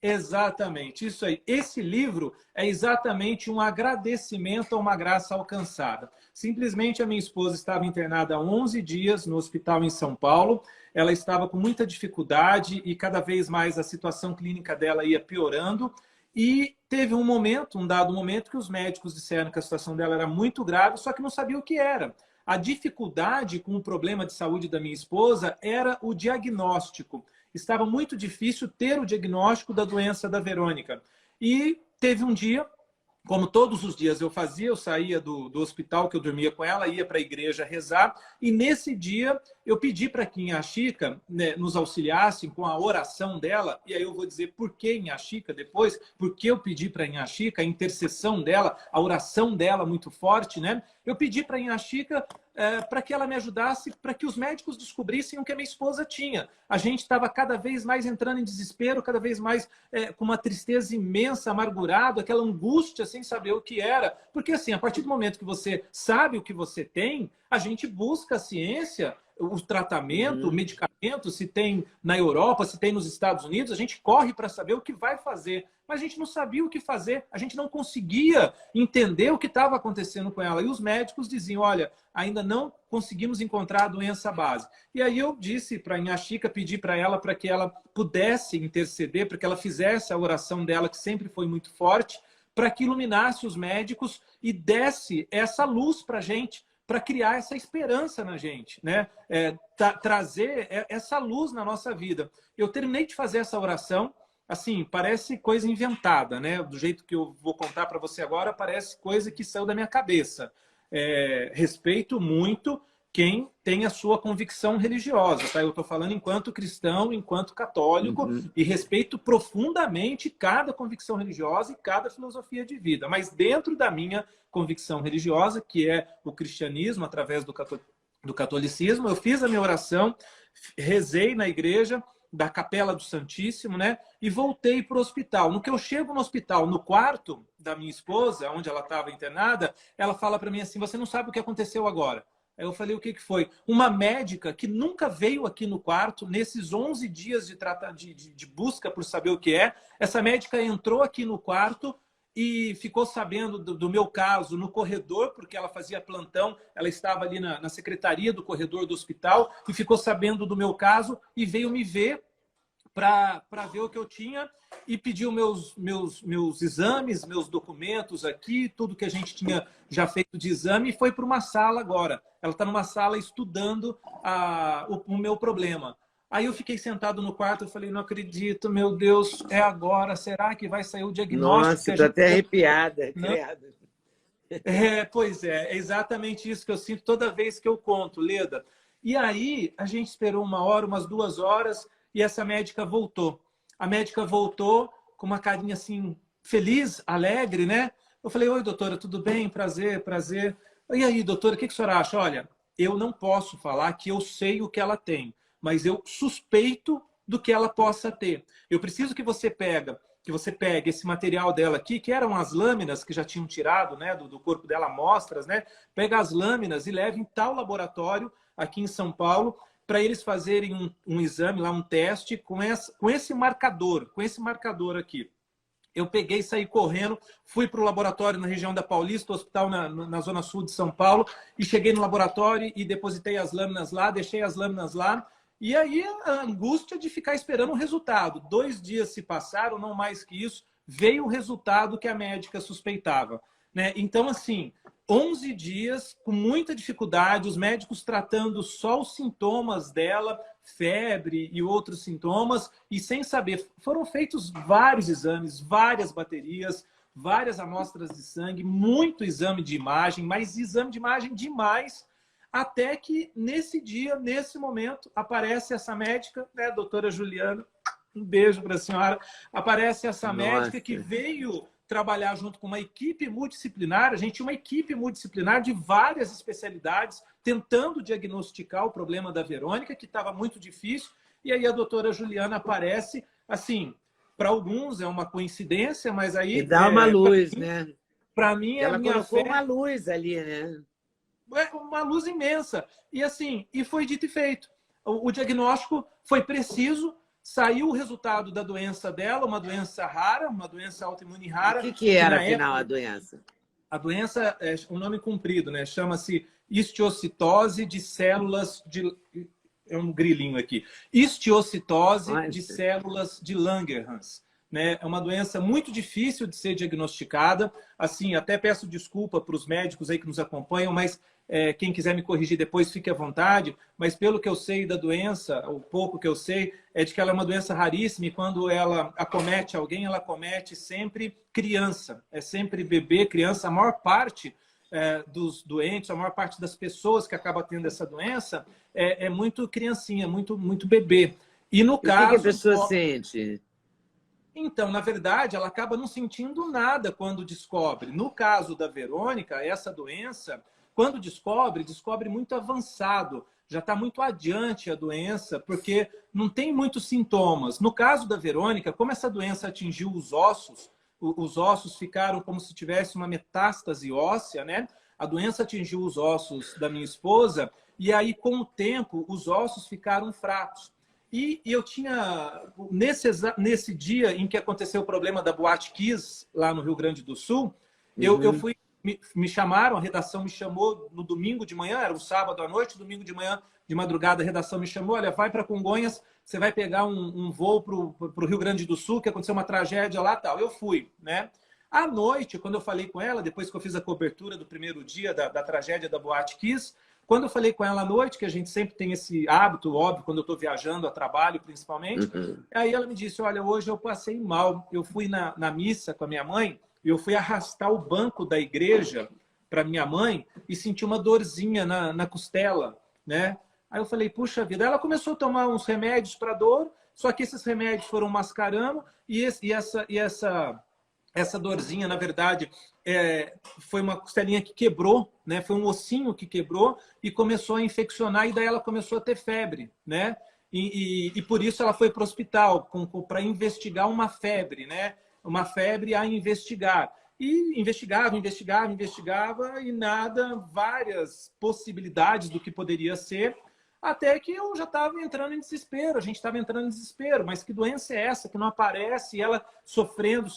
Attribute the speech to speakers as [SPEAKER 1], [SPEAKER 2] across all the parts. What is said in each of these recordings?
[SPEAKER 1] Exatamente, isso aí. Esse livro é exatamente um agradecimento a uma graça alcançada. Simplesmente a minha esposa estava internada há 11 dias no hospital em São Paulo. Ela estava com muita dificuldade e cada vez mais a situação clínica dela ia piorando. E teve um dado momento, que os médicos disseram que a situação dela era muito grave, só que não sabia o que era. A dificuldade com o problema de saúde da minha esposa era o diagnóstico. Estava muito difícil ter o diagnóstico da doença da Verônica. E teve um dia, como todos os dias eu fazia, eu saía do hospital que eu dormia com ela, ia para a igreja rezar, e nesse dia eu pedi para que Inha Chica, né, nos auxiliasse com a oração dela, e aí eu vou dizer por que Inha Chica depois, porque eu pedi para Inha Chica, a intercessão dela, a oração dela muito forte, né? Eu pedi para Inha Chica para que ela me ajudasse, para que os médicos descobrissem o que a minha esposa tinha. A gente estava cada vez mais entrando em desespero, cada vez mais com uma tristeza imensa, amargurado, aquela angústia sem saber o que era. Porque assim, a partir do momento que você sabe o que você tem, a gente busca a ciência, o tratamento, o medicamento, se tem na Europa, se tem nos Estados Unidos, a gente corre para saber o que vai fazer. Mas a gente não sabia o que fazer, a gente não conseguia entender o que estava acontecendo com ela. E os médicos diziam, olha, ainda não conseguimos encontrar a doença base. E aí eu disse para a Inha Chica, pedi para ela para que ela pudesse interceder, para que ela fizesse a oração dela, que sempre foi muito forte, para que iluminasse os médicos e desse essa luz para a gente, para criar essa esperança na gente, né? Trazer essa luz na nossa vida. Eu terminei de fazer essa oração, assim, parece coisa inventada, né? Do jeito que eu vou contar para você agora, parece coisa que saiu da minha cabeça. Respeito muito quem tem a sua convicção religiosa, tá? Eu estou falando enquanto cristão, enquanto católico, e respeito profundamente cada convicção religiosa e cada filosofia de vida. Mas dentro da minha convicção religiosa, que é o cristianismo, através do catolicismo, eu fiz a minha oração, rezei na igreja da Capela do Santíssimo, né? E voltei para o hospital. No que eu chego no hospital, no quarto da minha esposa, onde ela estava internada, ela fala para mim assim, você não sabe o que aconteceu agora. Aí eu falei, o que foi? Uma médica que nunca veio aqui no quarto, nesses 11 dias de busca por saber o que é, essa médica entrou aqui no quarto e ficou sabendo do meu caso no corredor, porque ela fazia plantão, ela estava ali na secretaria do corredor do hospital, e ficou sabendo do meu caso e veio me ver para ver o que eu tinha e pediu meus exames, meus documentos aqui, tudo que a gente tinha já feito de exame, e foi para uma sala agora. Ela está numa sala estudando o meu problema. Aí eu fiquei sentado no quarto e falei, não acredito, meu Deus, é agora, será que vai sair o diagnóstico?
[SPEAKER 2] Nossa, estou até arrepiada, credo.
[SPEAKER 1] Pois é exatamente isso que eu sinto toda vez que eu conto, Leda. E aí a gente esperou 1 hora, umas 2 horas, e essa médica voltou. A médica voltou com uma carinha assim, feliz, alegre, né? Eu falei, oi, doutora, tudo bem? Prazer, prazer. E aí, doutora, o que a senhora acha? Olha, eu não posso falar que eu sei o que ela tem, mas eu suspeito do que ela possa ter. Eu preciso que você pegue esse material dela aqui, que eram as lâminas que já tinham tirado, né, do corpo dela, amostras, né? Pega as lâminas e leve em tal laboratório aqui em São Paulo, para eles fazerem um exame, lá um teste com esse marcador aqui. Eu peguei e saí correndo, fui para o laboratório na região da Paulista, hospital na zona sul de São Paulo, e cheguei no laboratório e depositei as lâminas lá, deixei as lâminas lá, e aí a angústia de ficar esperando o resultado. 2 dias se passaram, não mais que isso, veio o resultado que a médica suspeitava, né? Então, assim, 11 dias, com muita dificuldade, os médicos tratando só os sintomas dela, febre e outros sintomas, e sem saber. Foram feitos vários exames, várias baterias, várias amostras de sangue, muito exame de imagem, mas exame de imagem demais, até que nesse dia, nesse momento, aparece essa médica, né, a doutora Juliana, um beijo para a senhora, aparece essa médica que veio trabalhar junto com uma equipe multidisciplinar. A gente tinha uma equipe multidisciplinar de várias especialidades tentando diagnosticar o problema da Verônica, que estava muito difícil. E aí a doutora Juliana aparece, assim, para alguns é uma coincidência, mas aí...
[SPEAKER 2] E dá uma luz, né?
[SPEAKER 1] Para mim,
[SPEAKER 2] ela
[SPEAKER 1] a minha
[SPEAKER 2] colocou
[SPEAKER 1] fé...
[SPEAKER 2] uma luz ali, né?
[SPEAKER 1] Uma luz imensa. E assim, e foi dito e feito. O diagnóstico foi preciso, Saiu o resultado da doença dela, uma doença rara, uma doença autoimune rara.
[SPEAKER 2] O que era,
[SPEAKER 1] na
[SPEAKER 2] afinal,
[SPEAKER 1] época,
[SPEAKER 2] a doença?
[SPEAKER 1] a doença é um nome comprido, né? Chama-se histiocitose de células de... É um grilinho aqui. Histiocitose
[SPEAKER 2] Olha.
[SPEAKER 1] de células de Langerhans. Né? É uma doença muito difícil de ser diagnosticada. Assim, até peço desculpa para os médicos aí que nos acompanham, mas quem quiser me corrigir depois, fique à vontade. Mas pelo que eu sei da doença, o pouco que eu sei, é de que ela é uma doença raríssima e quando ela acomete alguém, ela acomete sempre criança. É sempre bebê, criança. A maior parte dos doentes, a maior parte das pessoas que acaba tendo essa doença é muito criancinha, muito bebê. E no caso...
[SPEAKER 2] O que a pessoa sente?
[SPEAKER 1] Então, na verdade, ela acaba não sentindo nada quando descobre. No caso da Verônica, essa doença, quando descobre muito avançado. Já está muito adiante a doença, porque não tem muitos sintomas. No caso da Verônica, como essa doença atingiu os ossos ficaram como se tivesse uma metástase óssea, né? A doença atingiu os ossos da minha esposa e aí, com o tempo, os ossos ficaram fracos. E eu tinha, nesse dia em que aconteceu o problema da Boate Kiss, lá no Rio Grande do Sul, eu fui, me chamaram, a redação me chamou no domingo de manhã, era um sábado à noite, domingo de manhã, de madrugada, a redação me chamou, olha, vai para Congonhas, você vai pegar um voo para o Rio Grande do Sul, que aconteceu uma tragédia lá e tal. Eu fui, né? À noite, quando eu falei com ela, depois que eu fiz a cobertura do primeiro dia da tragédia da Boate Kiss, quando eu falei com ela à noite, que a gente sempre tem esse hábito, óbvio, quando eu estou viajando, a trabalho principalmente, aí ela me disse, olha, hoje eu passei mal. Eu fui na missa com a minha mãe, e eu fui arrastar o banco da igreja para minha mãe e senti uma dorzinha na costela, né? Aí eu falei, puxa vida. Ela começou a tomar uns remédios para dor, só que esses remédios foram mascarando e essa dorzinha, na verdade, foi uma costelinha que quebrou, né? Foi um ossinho que quebrou e começou a infeccionar e daí ela começou a ter febre, né? E por isso ela foi para o hospital para investigar uma febre, né? Uma febre a investigar. E investigava e nada, várias possibilidades do que poderia ser, até que eu já estava entrando em desespero, a gente estava entrando em desespero, mas que doença é essa que não aparece? E ela sofrendo,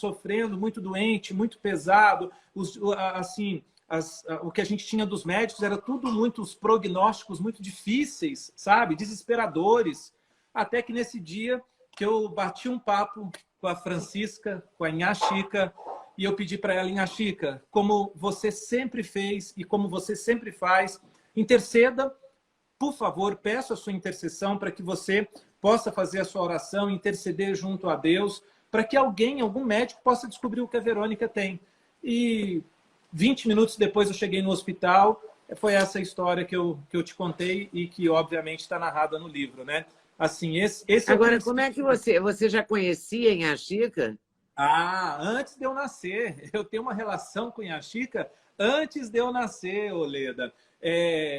[SPEAKER 1] muito doente, muito pesado, o que a gente tinha dos médicos era tudo muitos prognósticos muito difíceis, sabe? Desesperadores. Até que nesse dia que eu bati um papo com a Francisca, com a Inha Chica, e eu pedi para ela, Inha Chica, como você sempre fez e como você sempre faz, interceda. Por favor, peço a sua intercessão para que você possa fazer a sua oração, interceder junto a Deus, para que algum médico, possa descobrir o que a Verônica tem. E 20 minutos depois eu cheguei no hospital, foi essa história que eu te contei e que, obviamente, está narrada no livro, né? Assim, esse
[SPEAKER 2] Agora, como é que você já conhecia em Inha Chica?
[SPEAKER 1] Antes de eu nascer. Eu tenho uma relação com Inha Chica antes de eu nascer, Oleda.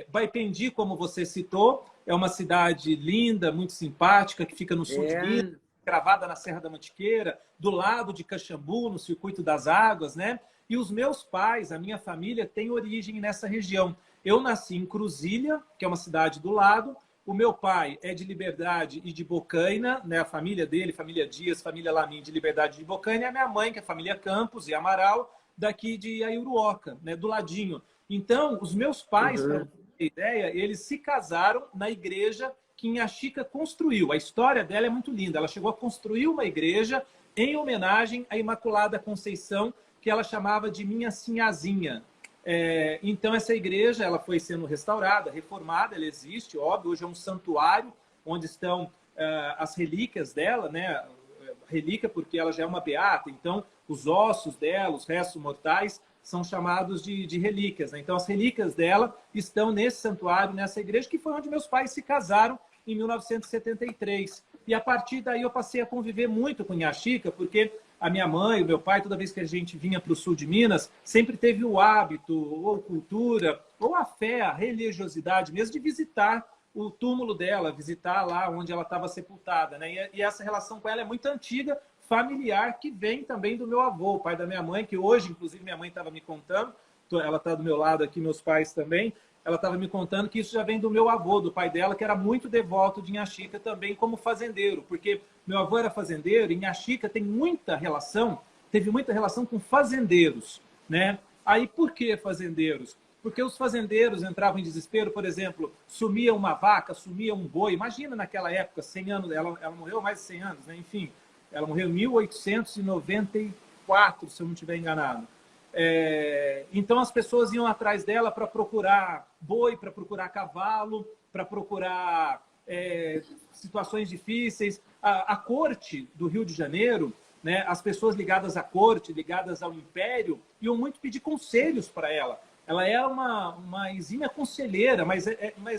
[SPEAKER 1] Baipendi, como você citou, é uma cidade linda, muito simpática, que fica no sul de Minas, gravada na Serra da Mantiqueira, do lado de Caxambu, no Circuito das Águas, né? E os meus pais, a minha família, tem origem nessa região. Eu nasci em Cruzília, que é uma cidade do lado. O meu pai é de Liberdade e de Bocaina, né? A família dele, família Dias, família Lamin, de Liberdade e de Bocaina, e a minha mãe, que é a família Campos e Amaral, daqui de Aiuruoca, né? Do ladinho. Então, os meus pais, para você ter ideia, eles se casaram na igreja que Inha Chica construiu. A história dela é muito linda. Ela chegou a construir uma igreja em homenagem à Imaculada Conceição, que ela chamava de Minha Sinhazinha. Então, essa igreja ela foi sendo restaurada, reformada, ela existe, óbvio. Hoje é um santuário onde estão as relíquias dela, né? Relíquia porque ela já é uma beata, então os ossos dela, os restos mortais, são chamados de relíquias, né? Então, as relíquias dela estão nesse santuário, nessa igreja, que foi onde meus pais se casaram em 1973. E, a partir daí, eu passei a conviver muito com Inha Chica, porque a minha mãe, o meu pai, toda vez que a gente vinha para o sul de Minas, sempre teve o hábito, ou cultura, ou a fé, a religiosidade mesmo, de visitar o túmulo dela, visitar lá onde ela estava sepultada, né? E essa relação com ela é muito antiga, familiar, que vem também do meu avô, o pai da minha mãe, que hoje, inclusive, minha mãe estava me contando, ela está do meu lado aqui, meus pais também, ela estava me contando que isso já vem do meu avô, do pai dela, que era muito devoto de Inha Xica também como fazendeiro, porque meu avô era fazendeiro e Inha Xica tem muita relação, teve muita relação com fazendeiros, né? Aí por que fazendeiros? Porque os fazendeiros entravam em desespero, por exemplo, sumia uma vaca, sumia um boi. Imagina naquela época, 100 anos, ela morreu há mais de 100 anos, né? Enfim, ela morreu em 1894, se eu não estiver enganado. Então as pessoas iam atrás dela para procurar boi, para procurar cavalo, para procurar situações difíceis. A corte do Rio de Janeiro, né, as pessoas ligadas à corte, ligadas ao império, iam muito pedir conselhos para ela. Ela era uma exímia conselheira, mas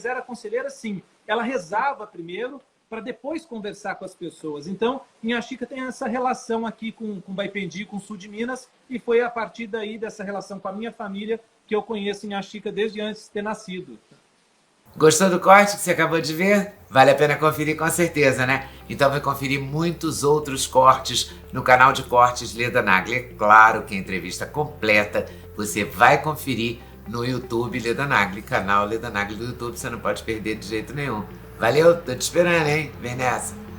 [SPEAKER 1] era conselheira sim. Ela rezava primeiro para depois conversar com as pessoas. Então, Inha Xica tem essa relação aqui com Baipendi, com o sul de Minas, e foi a partir daí, dessa relação com a minha família, que eu conheço Inha Xica desde antes de ter nascido.
[SPEAKER 2] Gostou do corte que você acabou de ver? Vale a pena conferir com certeza, né? Então vai conferir muitos outros cortes no canal de cortes Leda Nagli. É claro que a entrevista completa você vai conferir no YouTube Leda Nagli, canal Leda Nagli do YouTube, você não pode perder de jeito nenhum. Valeu, tô te esperando, hein? Vem nessa!